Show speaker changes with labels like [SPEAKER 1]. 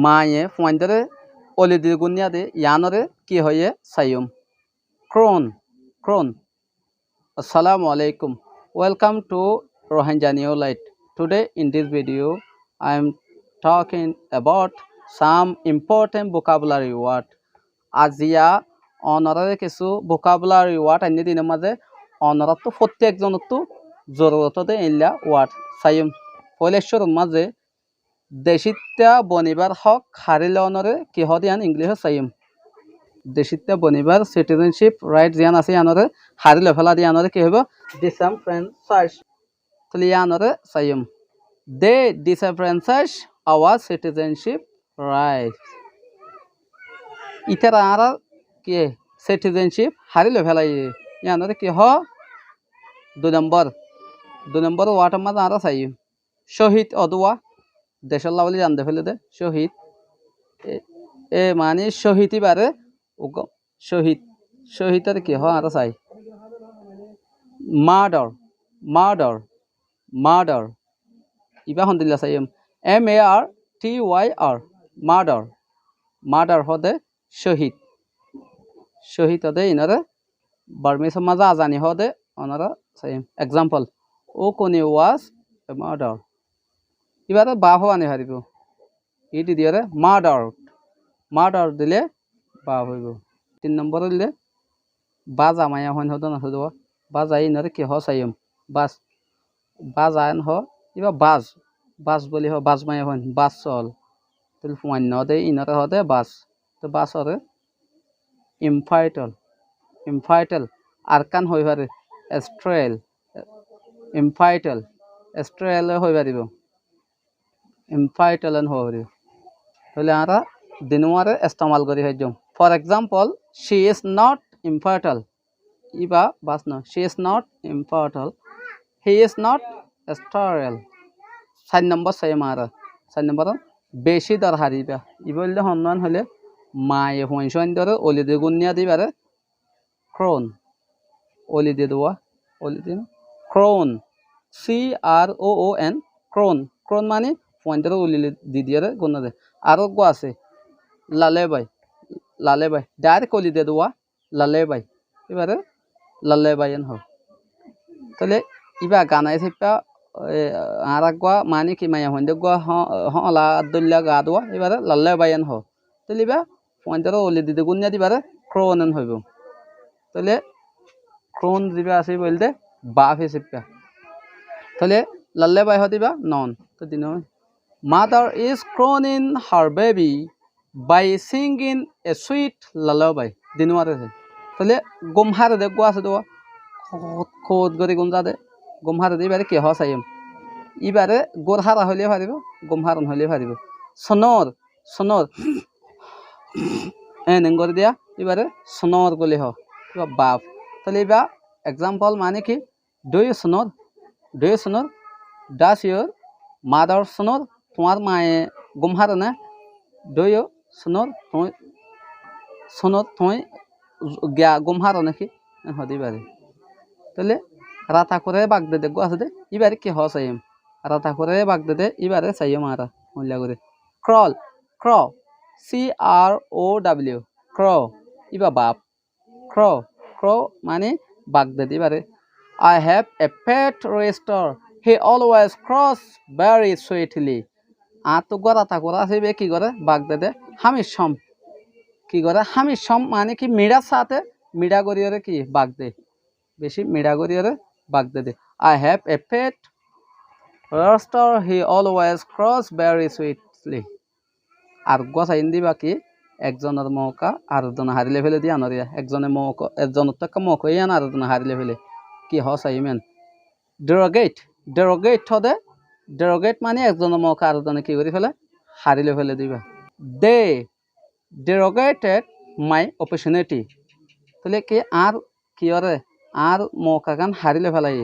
[SPEAKER 1] মায়ে পয়েন্টারে অলিদির গুনিয়াদে ইয়ানরে কি হয়ে Saim Crohn Crohn Assalamu alaikum. Welcome to Rohingya New Light. Today in this video I am talking about some important vocabulary word. আজিয়া অনারে কিছু vocabulary word আনি দিনের মাঝে অনারত তো প্রত্যেকজনের তো জরুরততে ইল্লা ওয়ার্ড সাইম পয়লেশ্বর মাঝে দেশিত্যা বনিবার হক হারিলে অনরে কি হদিয়ান ইংলিশে সাইম দেশিত্যা বনিবার সিটিজেনশিপ রাইট জিয়ান আছে আনরে হারিলে ফেলা দিয়ে আনরে কি হইব ডিসএনফ্রাঞ্চাইজ তাহলে আনরে সাইম দে ডিসএনফ্রাঞ্চাইজ আওয়ার সিটিজেনশিপ রাইট ইতার আর কি সিটিজেনশিপ হারিলে ফেলাই ইয়ানরে কি হ 2 নম্বর ওয়াটার মাঝে আর সাইম শহীদ অদুয়া দেশের লাভলি জানতে ফেলে দে শহীদ এ মানে শহীদ বারে শহীদ শহীদের কি হয় আর চাই মার্ডার মার্ডার মার্ডার ইবা হন্দিলা চাই MARTYR মার্ডার মার্ডার হদে শহীদ শহীদ হদে ইনারে বার্মিস মাজা আজানি হদে অনারা চাই example O Koni was a murder এবারে বাপ আনি হারিব ইটি দিয়ে মার্ডার মার্ডার দিলে বাপ হইব 3 নম্বর দিলে বাজ আমায়া হন হদ না হদ বাজ আই নরে কি হ সাইম বাস বাজ আইন হ ইবা বাজ বাস বলি হ বাজ মায়া হন বাস চল তুল ফুয়ান ন দে ইনরে হদে বাস তো বাস হরে ইমফাইটল ইমফাইটল আরকান হই পারে এস্ট্রেল ইমফাইটল এস্ট্রেল হই পারিব ইমফাইটলন হরি তাহলে আরা দিনওয়ারে ইস্তেমাল করি হইজম for example she is not infertile iba bas no she is not infertile he is not sterile 4 number say mara 4 নম্বর বেশি দর হারিবা ইবললে হন্নান হলে মায়ে হইছন দরে অলিদে গুনিয়া দিবারে ক্রোন অলিদে দোয়া অলিদে ক্রোন CROON ক্রোন ক্রোন মানে পয়েন্টারে অলিলে দিদিয়ারে গুনা দে আরো গো আছে লালেবাই লালেবাই ডাইরেক্ট অলি দে দোয়া লালেবাই এবারে লালেবাইন হ তাহলে ইবা গানাই সেপা আর গোয়া মানে কি মায়া হইন্দে গোয়া হলা দল্লা গা দোয়া এবারে লালেবাইন হ তাহলে ইবা পয়েন্টারে অলি দিতে গুনিয়া দিবারে ক্রোনন হইব তাহলে ক্রোন দিবা আছে বলতে বাপ সেপা তাহলে লালেবাই হ দিবা নন তো দিন mother is crowning her baby by singing a sweet lullaby দিনওয়ারে তাহলে গমহারে দে গোয়া আছে দোয়া খোদ গরি গুমজা দে গমহারে দে এবারে কি হ সাইম এবারে গোরহারা হইলে পারিব গমহারন হইলে পারিব সনর সনর এ নেঙ্গর দিয়া এবারে সনর গলে হ বাপ তাহলে এবা এক্সাম্পল মানে কি ডু ইউ সনর ডাস ইউর মাদার সনর তোমার মায়ে গমহারে না ডু ইউ সনর তুই সনর তুই গিয়া গমহার নাকি হতে পারে তাহলে রাতা করে বাগ দে গো আছে দে এবারে কি হ চাইম রাতা করে বাগ দে এবারে চাইম আরা মূল্য করে ক্রল ক্র CROW ক্র ইবা বাপ ক্র ক্র মানে বাগ দে এবারে I have a pet rooster he always cross very sweetly তো গড়াতা করা আছে কি করে বাগ দে হামিশম কি করে হামিশম মানে কি মিড়া সাথে মিড়া গরিয়রে কি বাগ দে বেশি মিড়া গরিয়রে বাগ দে I have a pet rooster he always cross very sweetly আর গোসাইন দিবা কি একজনের মৌকা আর জন হারিলে ফেলে দিয়ে আনরিয়া একজনের মৌকা একজনের টাকা মৌকা ইয়ান আর জন হারিলে ফেলে কি হসাইমেন derogate হদে derogate মানে একজনের মৌকা আর জনে কি করে ফেলে হারিলে ফেলে দিবা they derogated my opportunity তাহলে কি আর কি আর মৌকা গান হারিলে ফেলাই